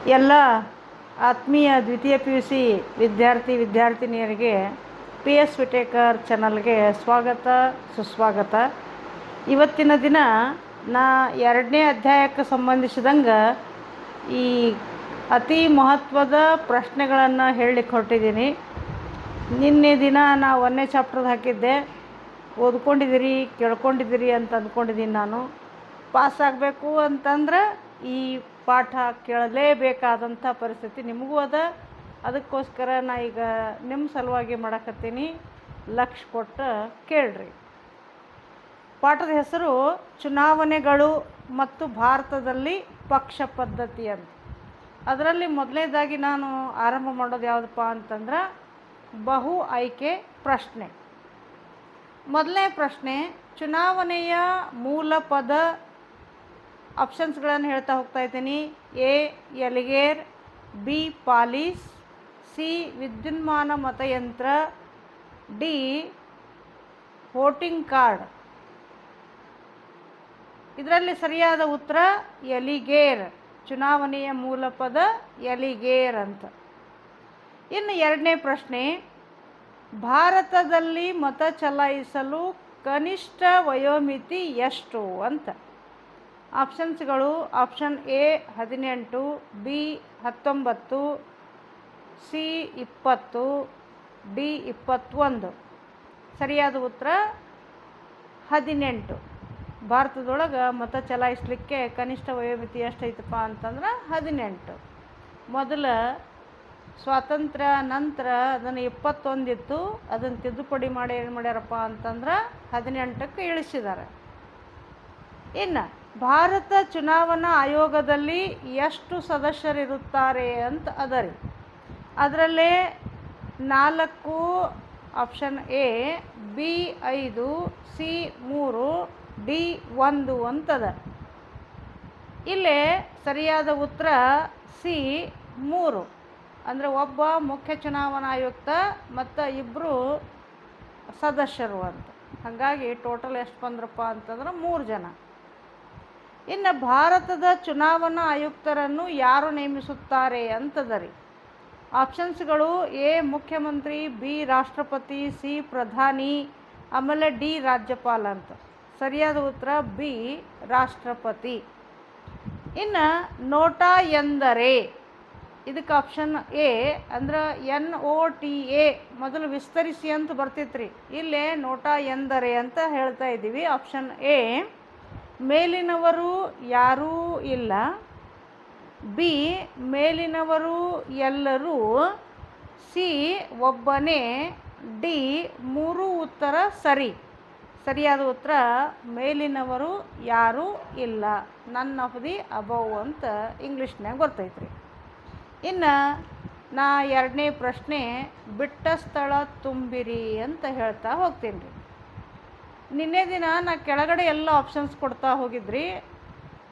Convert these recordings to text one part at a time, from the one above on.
ಎಲ್ಲ ಆತ್ಮೀಯ ದ್ವಿತೀಯ ಪಿ ಯು ಸಿ ವಿದ್ಯಾರ್ಥಿನಿಯರಿಗೆ ಪಿ ಎಸ್ ವಿಟೇಕರ್ ಚಾನಲ್ಗೆ ಸ್ವಾಗತ ಸುಸ್ವಾಗತ. ಇವತ್ತಿನ ದಿನ ನಾ 2ನೇ ಅಧ್ಯಾಯಕ್ಕೆ ಸಂಬಂಧಿಸಿದಂಗೆ ಈ ಅತಿ ಮಹತ್ವದ ಪ್ರಶ್ನೆಗಳನ್ನು ಹೇಳಲಿಕ್ಕೆ ಹೊರಟಿದ್ದೀನಿ. ನಿನ್ನೆ ದಿನ ನಾ 1ನೇ ಚಾಪ್ಟರ್ದು ಹಾಕಿದ್ದೆ, ಓದ್ಕೊಂಡಿದ್ದೀರಿ ಕೇಳ್ಕೊಂಡಿದ್ದೀರಿ ಅಂತ ಅಂದ್ಕೊಂಡಿದ್ದೀನಿ. ನಾನು ಪಾಸಾಗಬೇಕು ಅಂತಂದ್ರೆ ಈ ಪಾಠ ಕೇಳಲೇಬೇಕಾದಂಥ ಪರಿಸ್ಥಿತಿ ನಿಮಗೂ ಅದ. ಅದಕ್ಕೋಸ್ಕರ ನಾ ಈಗ ನಿಮ್ಮ ಸಲುವಾಗಿ ಮಾಡಕತ್ತೀನಿ, ಲಕ್ಷ್ಯ ಕೊಟ್ಟು ಕೇಳ್ರಿ. ಪಾಠದ ಹೆಸರು ಚುನಾವಣೆಗಳು ಮತ್ತು ಭಾರತದಲ್ಲಿ ಪಕ್ಷ ಪದ್ಧತಿ ಅಂತ. ಅದರಲ್ಲಿ ಮೊದಲನೇದಾಗಿ ನಾನು ಆರಂಭ ಮಾಡೋದು ಯಾವುದಪ್ಪ ಅಂತಂದ್ರೆ ಬಹು ಆಯ್ಕೆ ಪ್ರಶ್ನೆ. ಮೊದಲನೇ ಪ್ರಶ್ನೆ, ಚುನಾವಣೆಯ ಮೂಲ ಪದ. ಆಪ್ಷನ್ಸ್ಗಳನ್ನು ಹೇಳ್ತಾ ಹೋಗ್ತಾ ಇದ್ದೀನಿ. ಎ ಎಲಿಗೇರ್, ಬಿ ಪಾಲಿಸ್, ಸಿ ವಿದ್ಯುನ್ಮಾನ ಮತಯಂತ್ರ, ಡಿ ವೋಟಿಂಗ್ ಕಾರ್ಡ್. ಇದರಲ್ಲಿ ಸರಿಯಾದ ಉತ್ತರ ಎಲಿಗೇರ್. ಚುನಾವಣೆಯ ಮೂಲ ಪದ ಎಲಿಗೇರ್ ಅಂತ. ಇನ್ನು 2ನೇ ಪ್ರಶ್ನೆ, ಭಾರತದಲ್ಲಿ ಮತ ಚಲಾಯಿಸಲು ಕನಿಷ್ಠ ವಯೋಮಿತಿ ಎಷ್ಟು ಅಂತ. ಆಪ್ಷನ್ಸ್ಗಳು: option A 18, B 19, C 20, D 21. ಸರಿಯಾದ ಉತ್ತರ 18. ಭಾರತದೊಳಗೆ ಮತ ಚಲಾಯಿಸಲಿಕ್ಕೆ ಕನಿಷ್ಠ ವಯೋಮಿತಿ ಎಷ್ಟೈತಪ್ಪ ಅಂತಂದ್ರೆ 18. ಮೊದಲ ಸ್ವಾತಂತ್ರ್ಯ ನಂತರ ಅದನ್ನು 21 ಇತ್ತು. ಅದನ್ನು ತಿದ್ದುಪಡಿ ಮಾಡಿ ಏನು ಮಾಡ್ಯಾರಪ್ಪ ಅಂತಂದ್ರೆ 18ಕ್ಕೆ ಇಳಿಸಿದ್ದಾರೆ. ಇನ್ನು ಭಾರತ ಚುನಾವಣಾ ಆಯೋಗದಲ್ಲಿ ಎಷ್ಟು ಸದಸ್ಯರಿರುತ್ತಾರೆ ಅಂತ ಅದರಿ. ಅದರಲ್ಲೇ 4, option A, B 5, C 3, D 1 ಅಂತದ. ಇಲ್ಲೇ ಸರಿಯಾದ ಉತ್ತರ ಸಿ 3. ಅಂದರೆ ಒಬ್ಬ ಮುಖ್ಯ ಚುನಾವಣಾ ಆಯುಕ್ತ ಮತ್ತು 2 ಸದಸ್ಯರು ಅಂತ. ಹಾಗಾಗಿ ಟೋಟಲ್ ಎಷ್ಟು ಬಂದ್ರಪ್ಪ ಅಂತಂದ್ರೆ 3 ಜನ. ಇನ್ನು ಭಾರತದ ಚುನಾವಣಾ ಆಯುಕ್ತರನ್ನು ಯಾರು ನೇಮಿಸುತ್ತಾರೆ ಅಂತದರಿ. ಆಪ್ಷನ್ಸ್ಗಳು: ಎ ಮುಖ್ಯಮಂತ್ರಿ, ಬಿ ರಾಷ್ಟ್ರಪತಿ, ಸಿ ಪ್ರಧಾನಿ, ಆಮೇಲೆ ಡಿ ರಾಜ್ಯಪಾಲ ಅಂತ. ಸರಿಯಾದ ಉತ್ತರ ಬಿ ರಾಷ್ಟ್ರಪತಿ. ಇನ್ನು ನೋಟಾ ಎಂದರೆ, ಇದಕ್ಕೆ ಆಪ್ಷನ್ ಎ ಅಂದ್ರೆ NOTA ಮೊದಲು ವಿಸ್ತರಿಸಿ ಅಂತ ಬರ್ತಿತ್ರಿ. ಇಲ್ಲೇ ನೋಟಾ ಎಂದರೆ ಅಂತ ಹೇಳ್ತಾ ಇದ್ದೀವಿ. ಆಪ್ಷನ್ ಎ ಮೇಲಿನವರು ಯಾರೂ ಇಲ್ಲ, ಬಿ ಮೇಲಿನವರು ಎಲ್ಲರೂ, ಸಿ ಒಬ್ಬನೇ, ಡಿ 3 ಉತ್ತರ ಸರಿ. ಸರಿಯಾದ ಉತ್ತರ ಮೇಲಿನವರು ಯಾರೂ ಇಲ್ಲ, ನನ್ ಆಫ್ ದಿ ಅಬೌವ್ ಅಂತ ಇಂಗ್ಲೀಷ್ನಾಗ ಬರ್ತೈತ್ರಿ. ಇನ್ನು ನಾ 2ನೇ ಪ್ರಶ್ನೆ, ಬಿಟ್ಟ ಸ್ಥಳ ತುಂಬಿರಿ ಅಂತ ಹೇಳ್ತಾ ಹೋಗ್ತೀನಿ ರೀ. ನಿನ್ನೆ ದಿನ ನಾ ಕೆಳಗಡೆ ಎಲ್ಲ ಆಪ್ಷನ್ಸ್ ಕೊಡ್ತಾ ಹೋಗಿದ್ರಿ.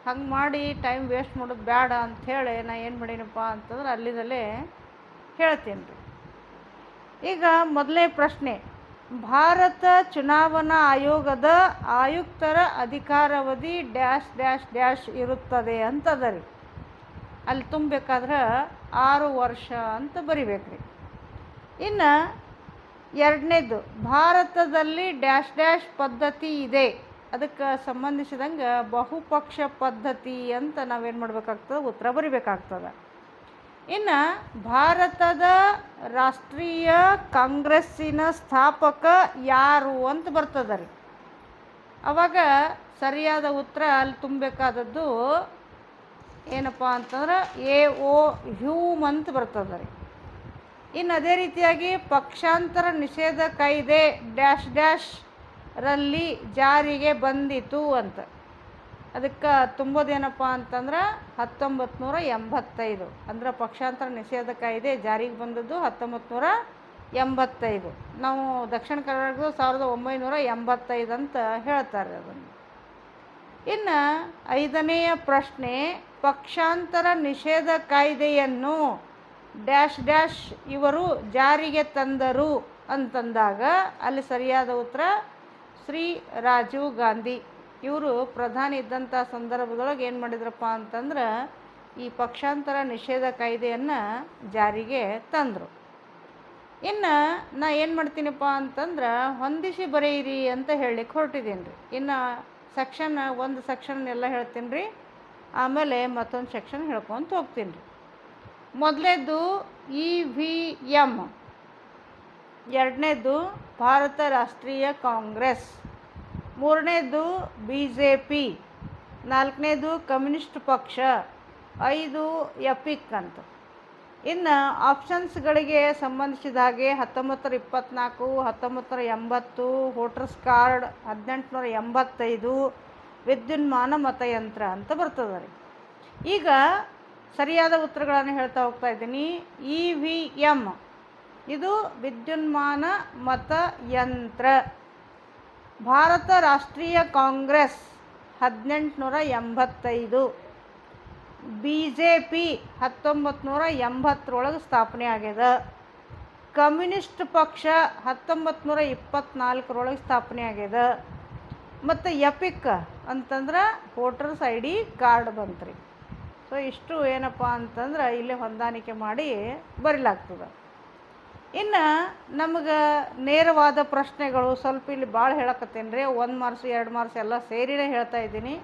ಹಂಗೆ ಮಾಡಿ ಟೈಮ್ ವೇಸ್ಟ್ ಮಾಡೋದು ಬೇಡ ಅಂಥೇಳಿ ನಾ ಏನು ಮಾಡೀನಪ್ಪ ಅಂತಂದ್ರೆ ಅಲ್ಲಿದಲ್ಲೇ ಹೇಳ್ತೀನಿ ರೀ. ಈಗ ಮೊದಲನೇ ಪ್ರಶ್ನೆ, ಭಾರತ ಚುನಾವಣಾ ಆಯೋಗದ ಆಯುಕ್ತರ ಅಧಿಕಾರಾವಧಿ ಡ್ಯಾಶ್ ಡ್ಯಾಶ್ ಡ್ಯಾಶ್ ಇರುತ್ತದೆ ಅಂತದ ರೀ. ಅಲ್ಲಿ ತುಂಬಬೇಕಾದ್ರೆ 6 ವರ್ಷ ಅಂತ ಬರಿಬೇಕ್ರಿ. ಇನ್ನು 2ನೇದು, ಭಾರತದಲ್ಲಿ ಡ್ಯಾಶ್ ಡ್ಯಾಶ್ ಪದ್ಧತಿ ಇದೆ. ಅದಕ್ಕೆ ಸಂಬಂಧಿಸಿದಂಗೆ ಬಹುಪಕ್ಷ ಪದ್ಧತಿ ಅಂತ ನಾವೇನು ಮಾಡಬೇಕಾಗ್ತದೆ, ಉತ್ತರ ಬರಿಬೇಕಾಗ್ತದೆ. ಇನ್ನು ಭಾರತದ ರಾಷ್ಟ್ರೀಯ ಕಾಂಗ್ರೆಸ್ಸಿನ ಸ್ಥಾಪಕ ಯಾರು ಅಂತ ಬರ್ತದೆ ರೀ. ಆವಾಗ ಸರಿಯಾದ ಉತ್ತರ ಅಲ್ಲಿ ತುಂಬಬೇಕಾದದ್ದು ಏನಪ್ಪ ಅಂತಂದ್ರೆ AO ಹ್ಯೂಮ್ ಅಂತ ಬರ್ತದೆ ರೀ. ಇನ್ನು ಅದೇ ರೀತಿಯಾಗಿ ಪಕ್ಷಾಂತರ ನಿಷೇಧ ಕಾಯ್ದೆ ಡ್ಯಾಶ್ ಡ್ಯಾಶ್ ರಲ್ಲಿ ಜಾರಿಗೆ ಬಂದಿತು ಅಂತ. ಅದಕ್ಕೆ ತುಂಬೋದೇನಪ್ಪ ಅಂತಂದ್ರೆ 1985. ಅಂದ್ರೆ ಪಕ್ಷಾಂತರ ನಿಷೇಧ ಕಾಯ್ದೆ ಜಾರಿಗೆ ಬಂದದ್ದು 1985. ನಾವು ದಕ್ಷಿಣ ಕರ್ನಾಟಕದ 1985 ಅಂತ ಹೇಳ್ತಾರೆ ಅದನ್ನು. ಇನ್ನು 5ನೇ ಪ್ರಶ್ನೆ, ಪಕ್ಷಾಂತರ ನಿಷೇಧ ಕಾಯ್ದೆಯನ್ನು ಡ್ಯಾಶ್ ಡ್ಯಾಶ್ ಇವರು ಜಾರಿಗೆ ತಂದರು ಅಂತಂದಾಗ ಅಲ್ಲಿ ಸರಿಯಾದ ಉತ್ತರ ಶ್ರೀ ರಾಜೀವ್ ಗಾಂಧಿ. ಇವರು ಪ್ರಧಾನಿ ಇದ್ದಂಥ ಸಂದರ್ಭದೊಳಗೆ ಏನು ಮಾಡಿದ್ರಪ್ಪ ಅಂತಂದ್ರೆ ಈ ಪಕ್ಷಾಂತರ ನಿಷೇಧ ಕಾಯ್ದೆಯನ್ನು ಜಾರಿಗೆ ತಂದರು. ಇನ್ನು ನಾ ಏನು ಮಾಡ್ತೀನಪ್ಪ ಅಂತಂದ್ರೆ ಹೊಂದಿಸಿ ಬರೆಯಿರಿ ಅಂತ ಹೇಳಲಿಕ್ಕೆ ಹೊರಟಿದ್ದೀನಿ ರೀ. ಇನ್ನು ಒಂದು ಸೆಕ್ಷನ್ ಎಲ್ಲ ಹೇಳ್ತೀನಿ ರೀ, ಆಮೇಲೆ ಮತ್ತೊಂದು ಸೆಕ್ಷನ್ ಹೇಳ್ಕೊತ ಹೋಗ್ತೀನಿ ರೀ. ಮೊದಲೇದು EVM, ಎರಡನೇದು ಭಾರತ ರಾಷ್ಟ್ರೀಯ ಕಾಂಗ್ರೆಸ್, ಮೂರನೇದು BJP, ನಾಲ್ಕನೇದು ಕಮ್ಯುನಿಸ್ಟ್ ಪಕ್ಷ, 5 ಎಪಿಕ್ ಅಂತ. ಇನ್ನು ಆಪ್ಷನ್ಸ್ಗಳಿಗೆ ಸಂಬಂಧಿಸಿದ ಹಾಗೆ 1924, 1980 ವೋಟರ್ಸ್ ಕಾರ್ಡ್, 1885 ವಿದ್ಯುನ್ಮಾನ ಮತಯಂತ್ರ ಅಂತ ಬರ್ತದೆ ರೀ. ಈಗ ಸರಿಯಾದ ಉತ್ತರಗಳನ್ನು ಹೇಳ್ತಾ ಹೋಗ್ತಾ ಇದ್ದೀನಿ. EVM ಇದು ವಿದ್ಯುನ್ಮಾನ ಮತಯಂತ್ರ. ಭಾರತ ರಾಷ್ಟ್ರೀಯ ಕಾಂಗ್ರೆಸ್ 1885, BJP 1980 ಸ್ಥಾಪನೆ ಆಗ್ಯದ. ಕಮ್ಯುನಿಸ್ಟ್ ಪಕ್ಷ 1924 ಸ್ಥಾಪನೆ ಆಗ್ಯದ. ಮತ್ತು ಎಪಿಕ್ ಅಂತಂದ್ರೆ ವೋಟರ್ಸ್ ID ಕಾರ್ಡ್ ಬಂತ್ರಿ. ಸೊ ಇಷ್ಟು ಏನಪ್ಪ ಅಂತಂದ್ರೆ ಇಲ್ಲೇ ಹೊಂದಾಣಿಕೆ ಮಾಡಿ ಬರೀಲಾಗ್ತದೆ. ಇನ್ನು ನಮಗೆ ನೇರವಾದ ಪ್ರಶ್ನೆಗಳು ಸ್ವಲ್ಪ ಇಲ್ಲಿ ಭಾಳ ಹೇಳಕತ್ತೇನೆ ರೀ. 1 ಮಾರ್ಕ್ಸ್ 2 ಮಾರ್ಕ್ಸ್ ಎಲ್ಲ ಸೇರಿನೇ ಹೇಳ್ತಾ ಇದ್ದೀನಿ,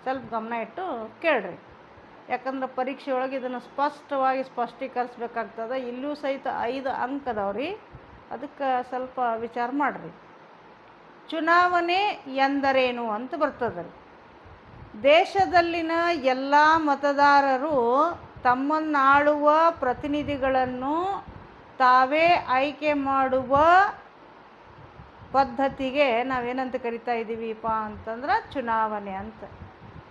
ಸ್ವಲ್ಪ ಗಮನ ಇಟ್ಟು ಕೇಳ್ರಿ. ಯಾಕಂದ್ರೆ ಪರೀಕ್ಷೆ ಒಳಗೆ ಇದನ್ನು ಸ್ಪಷ್ಟವಾಗಿ ಸ್ಪಷ್ಟೀಕರಿಸ್ಬೇಕಾಗ್ತದೆ. ಇಲ್ಲೂ ಸಹಿತ 5 ಅಂಕ ಅದಾವ್ರಿ, ಅದಕ್ಕೆ ಸ್ವಲ್ಪ ವಿಚಾರ ಮಾಡಿರಿ. ಚುನಾವಣೆ ಎಂದರೇನು ಅಂತ ಬರ್ತದೆ ರೀ. ದೇಶದಲ್ಲಿನ ಎಲ್ಲ ಮತದಾರರು ತಮ್ಮನ್ನಾಳುವ ಪ್ರತಿನಿಧಿಗಳನ್ನು ತಾವೇ ಆಯ್ಕೆ ಮಾಡುವ ಪದ್ಧತಿಗೆ ನಾವೇನಂತ ಕರಿತಾ ಇದ್ದೀವಿಪ್ಪ ಅಂತಂದ್ರೆ ಚುನಾವಣೆ ಅಂತ.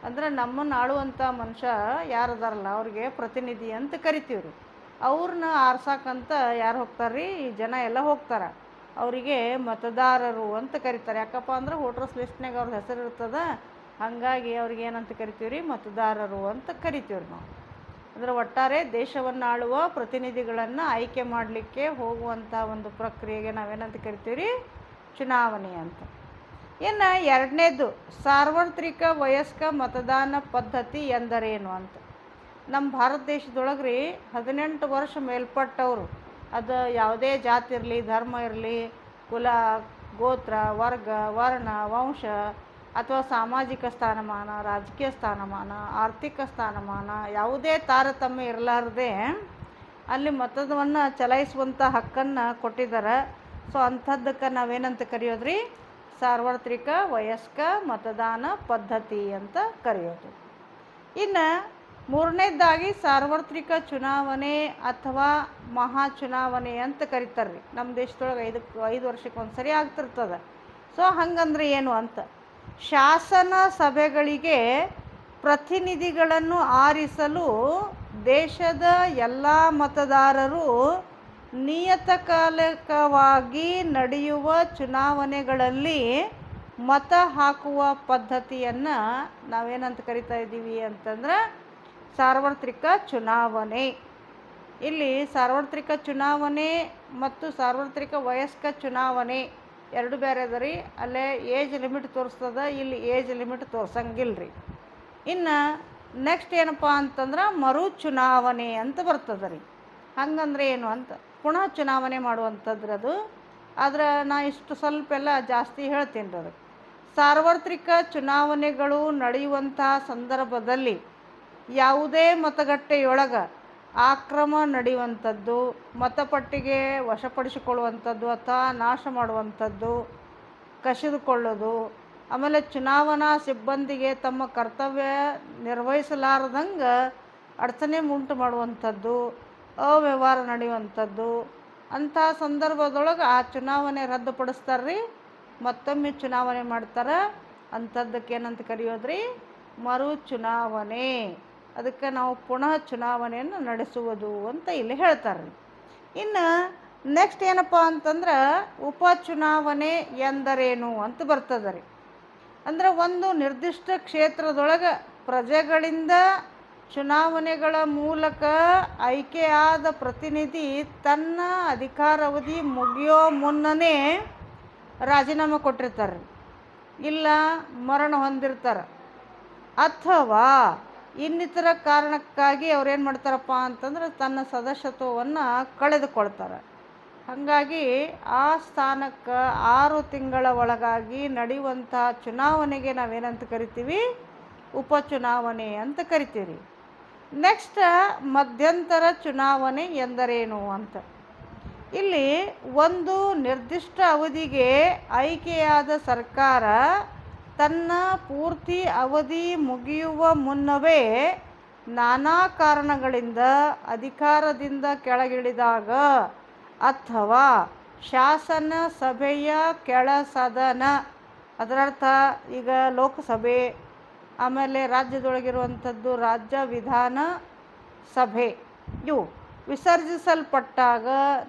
ಅಂದ್ರೆ ನಮ್ಮನ್ನು ಆಳುವಂಥ ಮನುಷ್ಯ ಯಾರದಾರಲ್ಲ ಅವ್ರಿಗೆ ಪ್ರತಿನಿಧಿ ಅಂತ ಕರಿತೀವ್ರಿ. ಅವ್ರನ್ನ ಆರ್ಸಕ್ಕಂತ ಯಾರು ಹೋಗ್ತಾರೆ ರೀ, ಈ ಜನ ಎಲ್ಲ ಹೋಗ್ತಾರೆ, ಅವರಿಗೆ ಮತದಾರರು ಅಂತ ಕರೀತಾರೆ. ಯಾಕಪ್ಪ ಅಂದ್ರೆ ವೋಟರ್ಸ್ ಲಿಸ್ಟ್ನಾಗ ಅವ್ರ ಹೆಸರು ಇರ್ತದೆ, ಹಾಗಾಗಿ ಅವ್ರಿಗೆ ಏನಂತ ಕರಿತೀವಿ ರೀ, ಮತದಾರರು ಅಂತ ಕರಿತೀವ್ರಿ ನಾವು. ಅಂದರೆ ಒಟ್ಟಾರೆ ದೇಶವನ್ನು ಆಳುವ ಪ್ರತಿನಿಧಿಗಳನ್ನು ಆಯ್ಕೆ ಮಾಡಲಿಕ್ಕೆ ಹೋಗುವಂಥ ಒಂದು ಪ್ರಕ್ರಿಯೆಗೆ ನಾವೇನಂತ ಕರಿತೀವಿ ರೀ, ಚುನಾವಣೆ ಅಂತ. ಇನ್ನು ಎರಡನೇದು ಸಾರ್ವತ್ರಿಕ ವಯಸ್ಕ ಮತದಾನ ಪದ್ಧತಿ ಎಂದರೇನು ಅಂತ. ನಮ್ಮ ಭಾರತ ದೇಶದೊಳಗೆ ರೀ 18 ವರ್ಷ ಮೇಲ್ಪಟ್ಟವರು, ಅದು ಯಾವುದೇ ಜಾತಿ ಇರಲಿ, ಧರ್ಮ ಇರಲಿ, ಕುಲ, ಗೋತ್ರ, ವರ್ಗ, ವರ್ಣ, ವಂಶ ಅಥವಾ ಸಾಮಾಜಿಕ ಸ್ಥಾನಮಾನ, ರಾಜಕೀಯ ಸ್ಥಾನಮಾನ, ಆರ್ಥಿಕ ಸ್ಥಾನಮಾನ ಯಾವುದೇ ತಾರತಮ್ಯ ಇರಲಾರದೆ ಅಲ್ಲಿ ಮತವನ್ನು ಚಲಾಯಿಸುವಂಥ ಹಕ್ಕನ್ನು ಕೊಟ್ಟಿದ್ದಾರೆ. ಸೊ ಅಂಥದ್ದಕ್ಕೆ ನಾವೇನಂತ ಕರೆಯೋದ್ರಿ, ಸಾರ್ವತ್ರಿಕ ವಯಸ್ಕ ಮತದಾನ ಪದ್ಧತಿ ಅಂತ ಕರೆಯೋದು. ಇನ್ನು ಮೂರನೇದಾಗಿ ಸಾರ್ವತ್ರಿಕ ಚುನಾವಣೆ ಅಥವಾ ಮಹಾ ಚುನಾವಣೆ ಅಂತ ಕರೀತಾರೆ ರೀ. ನಮ್ಮ ದೇಶದೊಳಗೆ 5 ವರ್ಷಕ್ಕೆ ಒಂದು ಸರಿ ಆಗ್ತಿರ್ತದೆ. ಸೊ ಹಂಗಂದ್ರೆ ಏನು ಅಂತ, ಶಾಸನ ಸಭೆಗಳಿಗೆ ಪ್ರತಿನಿಧಿಗಳನ್ನು ಆರಿಸಲು ದೇಶದ ಎಲ್ಲ ಮತದಾರರು ನಿಯತಕಾಲಿಕವಾಗಿ ನಡೆಯುವ ಚುನಾವಣೆಗಳಲ್ಲಿ ಮತ ಹಾಕುವ ಪದ್ಧತಿಯನ್ನು ನಾವೇನಂತ ಕರಿತಾ ಇದ್ದೀವಿ ಅಂತಂದ್ರೆ ಸಾರ್ವತ್ರಿಕ ಚುನಾವಣೆ. ಇಲ್ಲಿ ಸಾರ್ವತ್ರಿಕ ಚುನಾವಣೆ ಮತ್ತು ಸಾರ್ವತ್ರಿಕ ವಯಸ್ಕ ಚುನಾವಣೆ ಎರಡು ಬೇರೆ ಅದ ರೀ. ಅಲ್ಲೇ ಏಜ್ ಲಿಮಿಟ್ ತೋರಿಸ್ತದ, ಇಲ್ಲಿ ಏಜ್ ಲಿಮಿಟ್ ತೋರ್ಸಂಗಿಲ್ಲ ರೀ. ಇನ್ನು ನೆಕ್ಸ್ಟ್ ಏನಪ್ಪ ಅಂತಂದ್ರೆ ಮರು ಚುನಾವಣೆ ಅಂತ ಬರ್ತದೆ ರೀ. ಹಂಗಂದ್ರೆ ಏನು ಅಂತ, ಪುನಃ ಚುನಾವಣೆ ಮಾಡುವಂಥದ್ದು ಅದು. ಆದ್ರೆ ನಾ ಇಷ್ಟು ಸ್ವಲ್ಪ ಎಲ್ಲ ಜಾಸ್ತಿ ಹೇಳ್ತೀನಿ ರೀ. ಅದು ಸಾರ್ವತ್ರಿಕ ಚುನಾವಣೆಗಳು ನಡೆಯುವಂಥ ಸಂದರ್ಭದಲ್ಲಿ ಯಾವುದೇ ಮತಗಟ್ಟೆಯೊಳಗೆ ಆಕ್ರಮ ನಡೆಯುವಂಥದ್ದು, ಮತಪಟ್ಟಿಗೆ ವಶಪಡಿಸಿಕೊಳ್ಳುವಂಥದ್ದು ಅಥವಾ ನಾಶ ಮಾಡುವಂಥದ್ದು, ಕಸಿದುಕೊಳ್ಳೋದು, ಆಮೇಲೆ ಚುನಾವಣಾ ಸಿಬ್ಬಂದಿಗೆ ತಮ್ಮ ಕರ್ತವ್ಯ ನಿರ್ವಹಿಸಲಾರದಂಗೆ ಅಡಚಣೆ ಉಂಟು ಮಾಡುವಂಥದ್ದು, ಅವ್ಯವಹಾರ ನಡೆಯುವಂಥದ್ದು, ಅಂಥ ಸಂದರ್ಭದೊಳಗೆ ಆ ಚುನಾವಣೆ ರದ್ದುಪಡಿಸ್ತಾರೆ ರೀ, ಮತ್ತೊಮ್ಮೆ ಚುನಾವಣೆ ಮಾಡ್ತಾರೆ. ಅಂಥದ್ದಕ್ಕೆ ಏನಂತ ಕರೆಯೋದ್ರಿ, ಮರು ಚುನಾವಣೆ. ಅದಕ್ಕೆ ನಾವು ಪುನಃ ಚುನಾವಣೆಯನ್ನು ನಡೆಸುವುದು ಅಂತ ಇಲ್ಲಿ ಹೇಳ್ತಾರೆ ರೀ. ಇನ್ನು ನೆಕ್ಸ್ಟ್ ಏನಪ್ಪ ಅಂತಂದ್ರೆ ಉಪಚುನಾವಣೆ ಎಂದರೇನು ಅಂತ ಬರ್ತದೆ ರೀ. ಅಂದರೆ ಒಂದು ನಿರ್ದಿಷ್ಟ ಕ್ಷೇತ್ರದೊಳಗೆ ಪ್ರಜೆಗಳಿಂದ ಚುನಾವಣೆಗಳ ಮೂಲಕ ಆಯ್ಕೆಯಾದ ಪ್ರತಿನಿಧಿ ತನ್ನ ಅಧಿಕಾರಾವಧಿ ಮುಗಿಯೋ ಮುನ್ನನೇ ರಾಜೀನಾಮೆ ಕೊಟ್ಟಿರ್ತಾರೆ, ಇಲ್ಲ ಮರಣ ಹೊಂದಿರ್ತಾರೆ, ಅಥವಾ ಇನ್ನಿತರ ಕಾರಣಕ್ಕಾಗಿ ಅವ್ರೇನು ಮಾಡ್ತಾರಪ್ಪ ಅಂತಂದ್ರೆ ತನ್ನ ಸದಸ್ಯತ್ವವನ್ನು ಕಳೆದುಕೊಳ್ತಾರೆ. ಹಾಗಾಗಿ ಆ ಸ್ಥಾನಕ್ಕೆ 6 ತಿಂಗಳ ಒಳಗಾಗಿ ನಡೆಯುವಂತಹ ಚುನಾವಣೆಗೆ ನಾವೇನಂತ ಕರಿತೀವಿ, ಉಪಚುನಾವಣೆ ಅಂತ ಕರಿತೀವಿ. ನೆಕ್ಸ್ಟ್, ಮಧ್ಯಂತರ ಚುನಾವಣೆ ಎಂದರೇನು ಅಂತ. ಇಲ್ಲಿ ಒಂದು ನಿರ್ದಿಷ್ಟ ಅವಧಿಗೆ ಆಯ್ಕೆಯಾದ ಸರ್ಕಾರ ತನ್ನ ಪೂರ್ತಿ ಅವಧಿ ಮುಗಿಯುವ ಮುನ್ನವೇ ನಾನಾ ಕಾರಣಗಳಿಂದ ಅಧಿಕಾರದಿಂದ ಕೆಳಗಿಳಿದಾಗ ಅಥವಾ ಶಾಸನ ಸಭೆಯ ಕೆಳಸದನ, ಅದರರ್ಥ ಈಗ ಲೋಕಸಭೆ, ಆಮೇಲೆ ರಾಜ್ಯದೊಳಗಿರುವಂಥದ್ದು ರಾಜ್ಯ ವಿಧಾನ ಸಭೆ, ಇವು ವಿಸರ್ಜಿಸಲ್ಪಟ್ಟಾಗ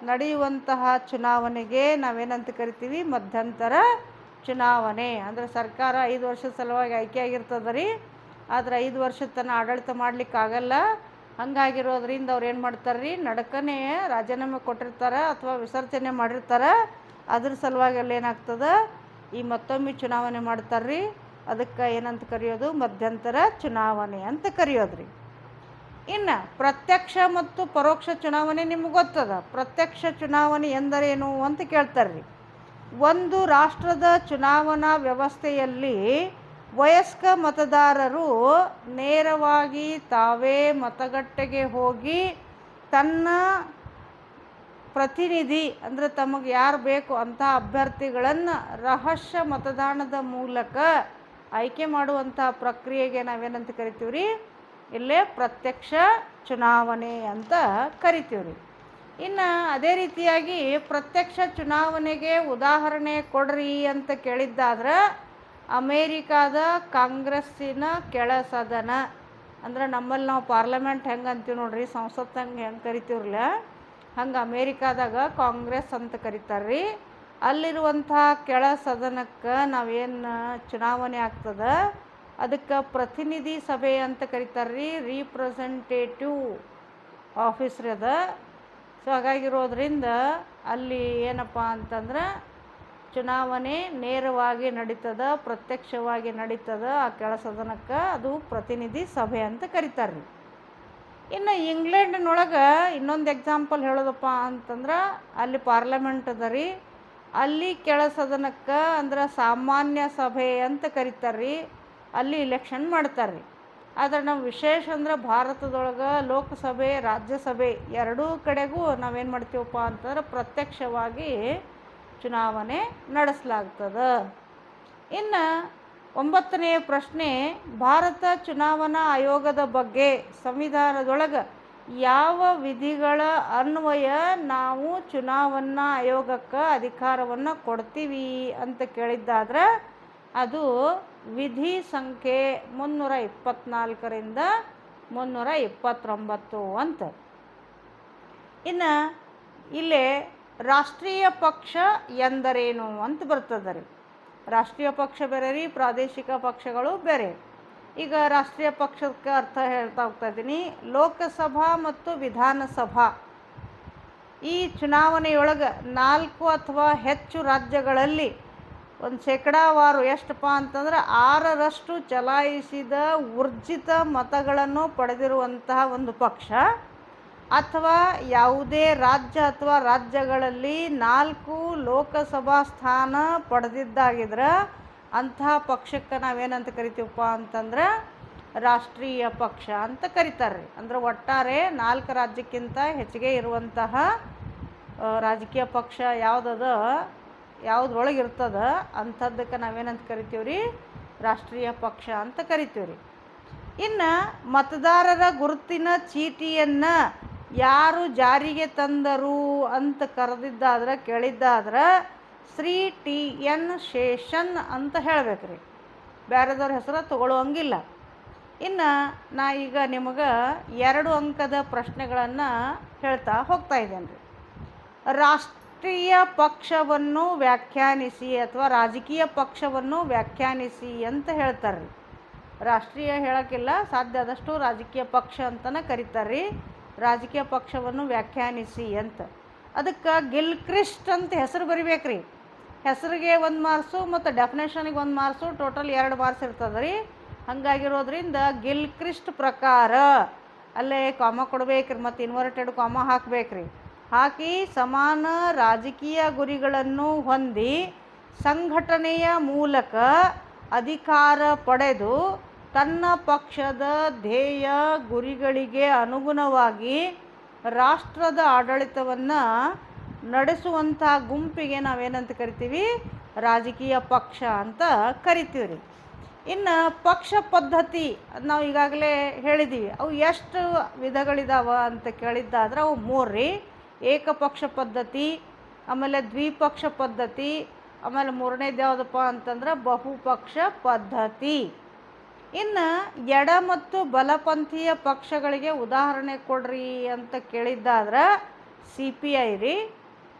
ನಡೆಯುವಂತಹ ಚುನಾವಣೆಗೆ ನಾವೇನಂತ ಕರಿತೀವಿ, ಮಧ್ಯಂತರ ಚುನಾವಣೆ. ಅಂದರೆ ಸರ್ಕಾರ 5 ವರ್ಷದ ಸಲುವಾಗಿ ಆಯ್ಕೆಯಾಗಿರ್ತದೆ ರೀ, ಆದರೆ 5 ವರ್ಷದ ತನಕ ಆಡಳಿತ ಮಾಡಲಿಕ್ಕಾಗಲ್ಲ. ಹಂಗಾಗಿರೋದ್ರಿಂದ ಅವ್ರು ಏನು ಮಾಡ್ತಾರೆ ರೀ, ನಡಕನೇ ರಾಜೀನಾಮೆ ಕೊಟ್ಟಿರ್ತಾರೆ ಅಥವಾ ವಿಸರ್ಜನೆ ಮಾಡಿರ್ತಾರೆ. ಅದ್ರ ಸಲುವಾಗಿ ಅಲ್ಲಿ ಏನಾಗ್ತದೆ, ಈ ಮತ್ತೊಮ್ಮೆ ಚುನಾವಣೆ ಮಾಡ್ತಾರೆ ರೀ. ಅದಕ್ಕೆ ಏನಂತ ಕರೆಯೋದು, ಮಧ್ಯಂತರ ಚುನಾವಣೆ ಅಂತ ಕರೆಯೋದ್ರಿ. ಇನ್ನು ಪ್ರತ್ಯಕ್ಷ ಮತ್ತು ಪರೋಕ್ಷ ಚುನಾವಣೆ ನಿಮ್ಗೆ ಗೊತ್ತದ. ಪ್ರತ್ಯಕ್ಷ ಚುನಾವಣೆ ಎಂದರೇನು ಅಂತ ಕೇಳ್ತಾರೆ ರೀ. ಒಂದು ರಾಷ್ಟ್ರದ ಚುನಾವಣಾ ವ್ಯವಸ್ಥೆಯಲ್ಲಿ ವಯಸ್ಕ ಮತದಾರರು ನೇರವಾಗಿ ತಾವೇ ಮತಗಟ್ಟೆಗೆ ಹೋಗಿ ತನ್ನ ಪ್ರತಿನಿಧಿ, ಅಂದರೆ ತಮಗೆ ಯಾರು ಬೇಕು ಅಂಥ ಅಭ್ಯರ್ಥಿಗಳನ್ನು ರಹಸ್ಯ ಮತದಾನದ ಮೂಲಕ ಆಯ್ಕೆ ಮಾಡುವಂಥ ಪ್ರಕ್ರಿಯೆಗೆ ನಾವೇನಂತ ಕರಿತೀವಿ ರೀ, ಇಲ್ಲೇ ಪ್ರತ್ಯಕ್ಷ ಚುನಾವಣೆ ಅಂತ ಕರಿತೀವಿ ರೀ. ಇನ್ನು ಅದೇ ರೀತಿಯಾಗಿ ಪ್ರತ್ಯಕ್ಷ ಚುನಾವಣೆಗೆ ಉದಾಹರಣೆ ಕೊಡ್ರಿ ಅಂತ ಕೇಳಿದ್ದಾದ್ರೆ ಅಮೇರಿಕಾದ ಕಾಂಗ್ರೆಸ್ಸಿನ ಕೆಳಸದನ, ಅಂದ್ರೆ ನಮ್ಮಲ್ಲಿ ನಾವು ಪಾರ್ಲಿಮೆಂಟ್ ಹೆಂಗೆ ಅಂತೀವಿ ನೋಡ್ರಿ, ಸಂಸತ್ ಹೆಂಗೆ ಕರಿತೀವ್ರಲ್ಲ, ಹಂಗೆ ಅಮೇರಿಕಾದಾಗ ಕಾಂಗ್ರೆಸ್ ಅಂತ ಕರೀತಾರೆ ರೀ. ಅಲ್ಲಿರುವಂಥ ಕೆಳ ಸದನಕ್ಕೆ ನಾವೇನು ಚುನಾವಣೆ ಆಗ್ತದೆ ಅದಕ್ಕೆ ಪ್ರತಿನಿಧಿ ಸಭೆ ಅಂತ ಕರೀತಾರೆ ರೀ, ರೀಪ್ರೆಸೆಂಟೇಟಿವ್ ಆಫೀಸ್ ರೀ ಅದ. ಸೊ ಹಾಗಾಗಿರೋದ್ರಿಂದ ಅಲ್ಲಿ ಏನಪ್ಪ ಅಂತಂದ್ರೆ ಚುನಾವಣೆ ನೇರವಾಗಿ ನಡೀತದೆ, ಪ್ರತ್ಯಕ್ಷವಾಗಿ ನಡೀತದೆ. ಆ ಕೆಳ ಸದನಕ್ಕೆ ಅದು ಪ್ರತಿನಿಧಿ ಸಭೆ ಅಂತ ಕರೀತಾರೆ ರೀ. ಇನ್ನು ಇಂಗ್ಲೆಂಡ್ನೊಳಗೆ ಇನ್ನೊಂದು ಎಕ್ಸಾಂಪಲ್ ಹೇಳೋದಪ್ಪ ಅಂತಂದ್ರೆ ಅಲ್ಲಿ ಪಾರ್ಲಿಮೆಂಟ್ ಅದ ರೀ. ಅಲ್ಲಿ ಕೆಳ ಸದನಕ್ಕೆ ಅಂದ್ರೆ ಸಾಮಾನ್ಯ ಸಭೆ ಅಂತ ಕರೀತಾರೆ ರೀ. ಅಲ್ಲಿ ಇಲೆಕ್ಷನ್ ಮಾಡ್ತಾರೆ ರೀ. ಆದರೆ ನಾವು ವಿಶೇಷ ಅಂದ್ರೆ ಭಾರತದೊಳಗೆ ಲೋಕಸಭೆ ರಾಜ್ಯಸಭೆ ಎರಡೂ ಕಡೆಗೂ ನಾವೇನು ಮಾಡ್ತೀವಪ್ಪ ಅಂತಂದ್ರೆ ಪ್ರತ್ಯಕ್ಷವಾಗಿ ಚುನಾವಣೆ ನಡೆಸಲಾಗ್ತದೆ. ಇನ್ನು 9ನೇ ಪ್ರಶ್ನೆ, ಭಾರತ ಚುನಾವಣಾ ಆಯೋಗದ ಬಗ್ಗೆ ಸಂವಿಧಾನದೊಳಗೆ ಯಾವ ವಿಧಿಗಳ ಅನ್ವಯ ನಾವು ಚುನಾವಣಾ ಆಯೋಗಕ್ಕೆ ಅಧಿಕಾರವನ್ನು ಕೊಡ್ತೀವಿ ಅಂತ ಕೇಳಿದ್ದಾದ್ರೆ ಅದು ವಿಧಿ ಸಂಖ್ಯೆ 324ರಿಂದ 329 ಅಂತ. ಇನ್ನು ಇಲ್ಲೇ ರಾಷ್ಟ್ರೀಯ ಪಕ್ಷ ಎಂದರೇನು ಅಂತ ಬರ್ತದೆ ರೀ. ರಾಷ್ಟ್ರೀಯ ಪಕ್ಷ ಬೇರೆ ರೀ, ಪ್ರಾದೇಶಿಕ ಪಕ್ಷಗಳು ಬೇರೆ. ಈಗ ರಾಷ್ಟ್ರೀಯ ಪಕ್ಷಕ್ಕೆ ಅರ್ಥ ಹೇಳ್ತಾ ಹೋಗ್ತಾ ಇದ್ದೀನಿ. ಲೋಕಸಭಾ ಮತ್ತು ವಿಧಾನಸಭಾ ಈ ಚುನಾವಣೆಯೊಳಗೆ 4 ಅಥವಾ ಹೆಚ್ಚು ರಾಜ್ಯಗಳಲ್ಲಿ ಒಂದು ಶೇಕಡಾವಾರು ಎಷ್ಟಪ್ಪ ಅಂತಂದ್ರೆ 6ರಷ್ಟು ಚಲಾಯಿಸಿದ ಊರ್ಜಿತ ಮತಗಳನ್ನು ಪಡೆದಿರುವಂತಹ ಒಂದು ಪಕ್ಷ, ಅಥವಾ ಯಾವುದೇ ರಾಜ್ಯ ಅಥವಾ ರಾಜ್ಯಗಳಲ್ಲಿ 4 ಲೋಕಸಭಾ ಸ್ಥಾನ ಪಡೆದಿದ್ದಾಗಿದ್ರೆ ಅಂತಹ ಪಕ್ಷಕ್ಕೆ ನಾವೇನಂತ ಕರಿತೀವಪ್ಪ ಅಂತಂದ್ರೆ ರಾಷ್ಟ್ರೀಯ ಪಕ್ಷ ಅಂತ ಕರೀತಾರೆ. ಅಂದರೆ ಒಟ್ಟಾರೆ 4 ರಾಜ್ಯಕ್ಕಿಂತ ಹೆಚ್ಚಿಗೆ ಇರುವಂತಹ ರಾಜಕೀಯ ಪಕ್ಷ ಯಾವುದದ, ಯಾವುದ್ರೊಳಗೆ ಇರ್ತದೆ ಅಂಥದ್ದಕ್ಕೆ ನಾವೇನಂತ ಕರಿತೀವಿ ರೀ, ರಾಷ್ಟ್ರೀಯ ಪಕ್ಷ ಅಂತ ಕರಿತೀವಿ ರೀ. ಇನ್ನು ಮತದಾರರ ಗುರುತಿನ ಚೀಟಿಯನ್ನು ಯಾರು ಜಾರಿಗೆ ತಂದರು ಅಂತ ಕರೆದಿದ್ದಾದ್ರೆ ಕೇಳಿದ್ದಾದ್ರೆ ಶ್ರೀ T.N. ಶೇಷನ್ ಅಂತ ಹೇಳ್ಬೇಕ್ರಿ, ಬೇರೆದವ್ರ ಹೆಸರು ತಗೊಳ್ಳೋಂಗಿಲ್ಲ. ಇನ್ನು ನಾ ಈಗ ನಿಮಗೆ 2 ಅಂಕದ ಪ್ರಶ್ನೆಗಳನ್ನು ಹೇಳ್ತಾ ಹೋಗ್ತಾ ಇದ್ದೇನೆ ರೀ. ರಾಷ್ಟ್ರೀಯ ಪಕ್ಷವನ್ನು ವ್ಯಾಖ್ಯಾನಿಸಿ ಅಥವಾ ರಾಜಕೀಯ ಪಕ್ಷವನ್ನು ವ್ಯಾಖ್ಯಾನಿಸಿ ಅಂತ ಹೇಳ್ತಾರೆ ರೀ. ರಾಷ್ಟ್ರೀಯ ಹೇಳೋಕ್ಕಿಲ್ಲ, ಸಾಧ್ಯ ಆದಷ್ಟು ರಾಜಕೀಯ ಪಕ್ಷ ಅಂತಲೇ ಕರೀತಾರೆ ರೀ. ರಾಜಕೀಯ ಪಕ್ಷವನ್ನು ವ್ಯಾಖ್ಯಾನಿಸಿ ಅಂತ. ಅದಕ್ಕೆ ಗಿಲ್ಕ್ರಿಸ್ಟ್ ಅಂತ ಹೆಸರು ಬರಿಬೇಕ್ರಿ. ಹೆಸರಿಗೆ 1 ಮಾರ್ಕ್ಸು ಮತ್ತು ಡೆಫಿನೇಷನಿಗೆ 1 ಮಾರ್ಕ್ಸು, ಟೋಟಲ್ 2 ಮಾರ್ಕ್ಸ್ ಇರ್ತದೆ ರೀ. ಹಾಗಾಗಿರೋದ್ರಿಂದ ಗಿಲ್ಕ್ರಿಸ್ಟ್ ಪ್ರಕಾರ ಅಲ್ಲೇ ಕಾಮ ಕೊಡ್ಬೇಕ್ರಿ, ಮತ್ತು ಇನ್ವರ್ಟೆಡ್ ಕಾಮ ಹಾಕಬೇಕ್ರಿ. ಹಾಕಿ ಸಮಾನ ರಾಜಕೀಯ ಗುರಿಗಳನ್ನು ಹೊಂದಿ ಸಂಘಟನೆಯ ಮೂಲಕ ಅಧಿಕಾರ ಪಡೆದು ತನ್ನ ಪಕ್ಷದ ಧ್ಯೇಯ ಗುರಿಗಳಿಗೆ ಅನುಗುಣವಾಗಿ ರಾಷ್ಟ್ರದ ಆಡಳಿತವನ್ನು ನಡೆಸುವಂಥ ಗುಂಪಿಗೆ ನಾವೇನಂತ ಕರಿತೀವಿ? ರಾಜಕೀಯ ಪಕ್ಷ ಅಂತ ಕರಿತೀವಿ ರೀ. ಇನ್ನು ಪಕ್ಷ ಪದ್ಧತಿ ನಾವು ಈಗಾಗಲೇ ಹೇಳಿದ್ದೀವಿ. ಅವು ಎಷ್ಟು ವಿಧಗಳಿದಾವ ಅಂತ ಕೇಳಿದ್ದಾದ್ರೆ ಅವು 3 ರೀ. ಏಕಪಕ್ಷ ಪದ್ಧತಿ, ಆಮೇಲೆ ದ್ವಿಪಕ್ಷ ಪದ್ಧತಿ, ಆಮೇಲೆ 3ನೇದು ಯಾವುದಪ್ಪ ಅಂತಂದ್ರೆ ಬಹುಪಕ್ಷ ಪದ್ಧತಿ. ಇನ್ನು ಎಡ ಮತ್ತು ಬಲಪಂಥೀಯ ಪಕ್ಷಗಳಿಗೆ ಉದಾಹರಣೆ ಕೊಡ್ರಿ ಅಂತ ಕೇಳಿದ್ದಾದ್ರೆ CPI ರೀ.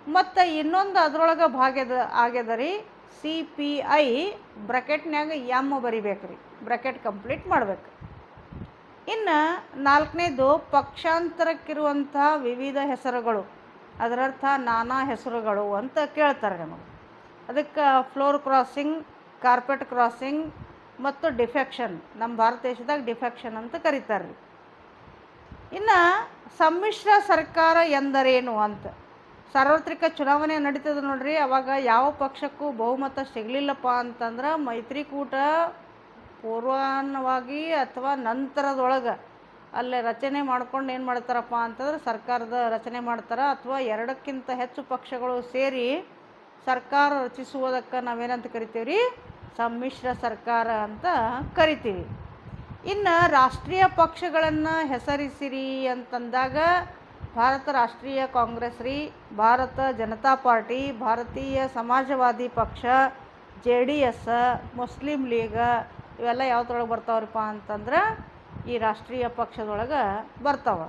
ಮತ್ತು ಇನ್ನೊಂದು ಅದರೊಳಗೆ ಆಗ್ಯದ ರೀ CPI ಬ್ರ್ಯಾಕೆಟ್ನ್ಯಾಗ ಎಮ್ ಬರಿಬೇಕ್ರಿ, ಬ್ರ್ಯಾಕೆಟ್ ಕಂಪ್ಲೀಟ್ ಮಾಡ್ಬೇಕು. ಇನ್ನು 4ನೇದು ಪಕ್ಷಾಂತರಕ್ಕಿರುವಂಥ ವಿವಿಧ ಹೆಸರುಗಳು, ಅದರರ್ಥ ನಾನಾ ಹೆಸರುಗಳು ಅಂತ ಕೇಳ್ತಾರೆ ನಮಗೆ. ಅದಕ್ಕೆ ಫ್ಲೋರ್ ಕ್ರಾಸಿಂಗ್, ಕಾರ್ಪೆಟ್ ಕ್ರಾಸಿಂಗ್ ಮತ್ತು ಡಿಫೆಕ್ಷನ್, ನಮ್ಮ ಭಾರತ ದೇಶದಾಗ ಡಿಫೆಕ್ಷನ್ ಅಂತ ಕರೀತಾರೆ ರೀ. ಇನ್ನು ಸಮ್ಮಿಶ್ರ ಸರ್ಕಾರ ಎಂದರೇನು ಅಂತ, ಸಾರ್ವತ್ರಿಕ ಚುನಾವಣೆ ನಡೀತದೆ ನೋಡ್ರಿ. ಅವಾಗ ಯಾವ ಪಕ್ಷಕ್ಕೂ ಬಹುಮತ ಸಿಗಲಿಲ್ಲಪ್ಪ ಅಂತಂದ್ರೆ ಮೈತ್ರಿಕೂಟ ಪೂರ್ವಾನ್ವಾಗಿ ಅಥವಾ ನಂತರದೊಳಗೆ ಅಲ್ಲೇ ರಚನೆ ಮಾಡ್ಕೊಂಡು ಏನು ಮಾಡ್ತಾರಪ್ಪ ಅಂತಂದ್ರೆ ಸರ್ಕಾರದ ರಚನೆ ಮಾಡ್ತಾರೆ, ಅಥವಾ 2ಕ್ಕಿಂತ ಹೆಚ್ಚು ಪಕ್ಷಗಳು ಸೇರಿ ಸರ್ಕಾರ ರಚಿಸುವುದಕ್ಕೆ ನಾವೇನಂತ ಕರಿತೀವಿ ರೀ? ಸಮ್ಮಿಶ್ರ ಸರ್ಕಾರ ಅಂತ ಕರಿತೀವಿ. ಇನ್ನು ರಾಷ್ಟ್ರೀಯ ಪಕ್ಷಗಳನ್ನು ಹೆಸರಿಸಿರಿ ಅಂತಂದಾಗ ಭಾರತ ರಾಷ್ಟ್ರೀಯ ಕಾಂಗ್ರೆಸ್ ರೀ, ಭಾರತ ಜನತಾ ಪಾರ್ಟಿ, ಭಾರತೀಯ ಸಮಾಜವಾದಿ ಪಕ್ಷ, JDS, ಮುಸ್ಲಿಂ ಲೀಗ್, ಇವೆಲ್ಲ ಯಾವ್ದ್ರೊಳಗೆ ಬರ್ತಾವ್ರಪ್ಪ ಅಂತಂದ್ರೆ ಈ ರಾಷ್ಟ್ರೀಯ ಪಕ್ಷದೊಳಗೆ ಬರ್ತಾವ.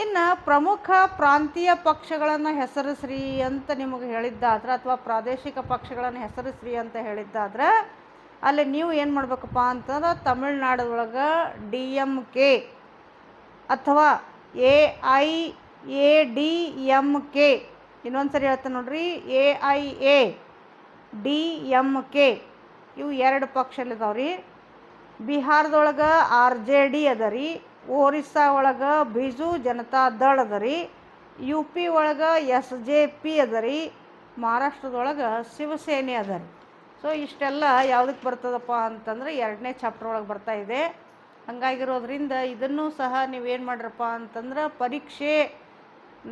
ಇನ್ನು ಪ್ರಮುಖ ಪ್ರಾಂತೀಯ ಪಕ್ಷಗಳನ್ನು ಹೆಸರಿಸ್ರಿ ಅಂತ ನಿಮಗೆ ಹೇಳಿದ್ದಾದ್ರೆ, ಅಥವಾ ಪ್ರಾದೇಶಿಕ ಪಕ್ಷಗಳನ್ನು ಹೆಸರಿಸ್ರಿ ಅಂತ ಹೇಳಿದ್ದಾದ್ರೆ ಅಲ್ಲಿ ನೀವು ಏನು ಮಾಡಬೇಕಪ್ಪ ಅಂತಂದ್ರೆ ತಮಿಳ್ನಾಡೊಳಗೆ DMK ಅಥವಾ AIADMK, ಇನ್ನೊಂದು ಸರಿ ಹೇಳ್ತೀನಿ ನೋಡ್ರಿ, AIADMK, ಇವು 2 ಪಕ್ಷಲಿದಾವ್ರಿ. ಬಿಹಾರದೊಳಗೆ RJD ಅದ ರೀ, ಒರಿಸ್ಸಾ ಒಳಗೆ ಬಿಜು ಜನತಾ ದಳ ಅದ ರೀ, UP ಒಳಗೆ SJP ಅದ ರೀ, ಮಹಾರಾಷ್ಟ್ರದೊಳಗೆ ಶಿವಸೇನೆ ಅದ ರೀ. ಸೊ ಇಷ್ಟೆಲ್ಲ ಯಾವುದಕ್ಕೆ ಬರ್ತದಪ್ಪ ಅಂತಂದ್ರೆ 2ನೇ ಚಾಪ್ಟರ್ ಒಳಗೆ ಬರ್ತಾ ಇದೆ. ಹಾಗಾಗಿರೋದ್ರಿಂದ ಇದನ್ನು ಸಹ ನೀವೇನು ಮಾಡ್ರಪ್ಪ ಅಂತಂದ್ರೆ ಪರೀಕ್ಷೆ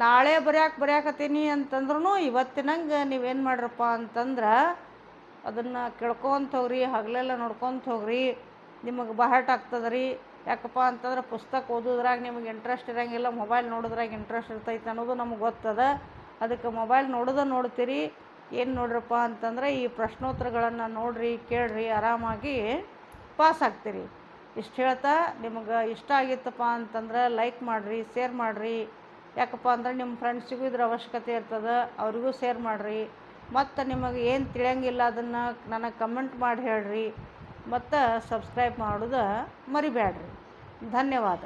ನಾಳೆ ಬರೆಯಾಕತ್ತೀನಿ ಅಂತಂದ್ರೂ ಇವತ್ತಿನಂಗೆ ನೀವೇನು ಮಾಡ್ರಪ್ಪ ಅಂತಂದ್ರೆ ಅದನ್ನು ಕೇಳ್ಕೊತ ಹೋಗ್ರಿ, ಹಗಲೆಲ್ಲ ನೋಡ್ಕೊತ ಹೋಗ್ರಿ, ನಿಮಗೆ ಬಾಹಟ್ ಆಗ್ತದೆ ರೀ. ಯಾಕಪ್ಪ ಅಂತಂದ್ರೆ ಪುಸ್ತಕ ಓದೋದ್ರಾಗ ನಿಮಗೆ ಇಂಟ್ರೆಸ್ಟ್ ಇರೋಂಗಿಲ್ಲ, ಮೊಬೈಲ್ ನೋಡೋದ್ರಾಗ ಇಂಟ್ರೆಸ್ಟ್ ಇರ್ತೈತೆ ಅನ್ನೋದು ನಮಗೆ ಗೊತ್ತದ. ಅದಕ್ಕೆ ಮೊಬೈಲ್ ನೋಡ್ತೀರಿ, ಏನು ನೋಡ್ರಪ್ಪ ಅಂತಂದ್ರೆ ಈ ಪ್ರಶ್ನೋತ್ತರಗಳನ್ನು ನೋಡ್ರಿ, ಕೇಳ್ರಿ, ಆರಾಮಾಗಿ ಪಾಸ್ ಆಗ್ತೀರಿ. ಇಷ್ಟು ಹೇಳ್ತಾ ನಿಮಗೆ ಇಷ್ಟ ಆಗಿತ್ತಪ್ಪ ಅಂತಂದ್ರೆ ಲೈಕ್ ಮಾಡಿರಿ, ಶೇರ್ ಮಾಡಿರಿ. ಯಾಕಪ್ಪ ಅಂದ್ರೆ ನಿಮ್ಮ ಫ್ರೆಂಡ್ಸಿಗೂ ಇದ್ರ ಅವಶ್ಯಕತೆ ಇರ್ತದೆ, ಅವ್ರಿಗೂ ಶೇರ್ ಮಾಡಿರಿ. ಮತ್ತು ನಿಮಗೆ ಏನು ತಿಳಿಯಂಗಿಲ್ಲ ಅದನ್ನು ನನಗೆ ಕಮೆಂಟ್ ಮಾಡಿ ಹೇಳ್ರಿ. ಮತ್ತು ಸಬ್ಸ್ಕ್ರೈಬ್ ಮಾಡೋದು ಮರಿಬೇಡ್ರಿ. ಧನ್ಯವಾದ.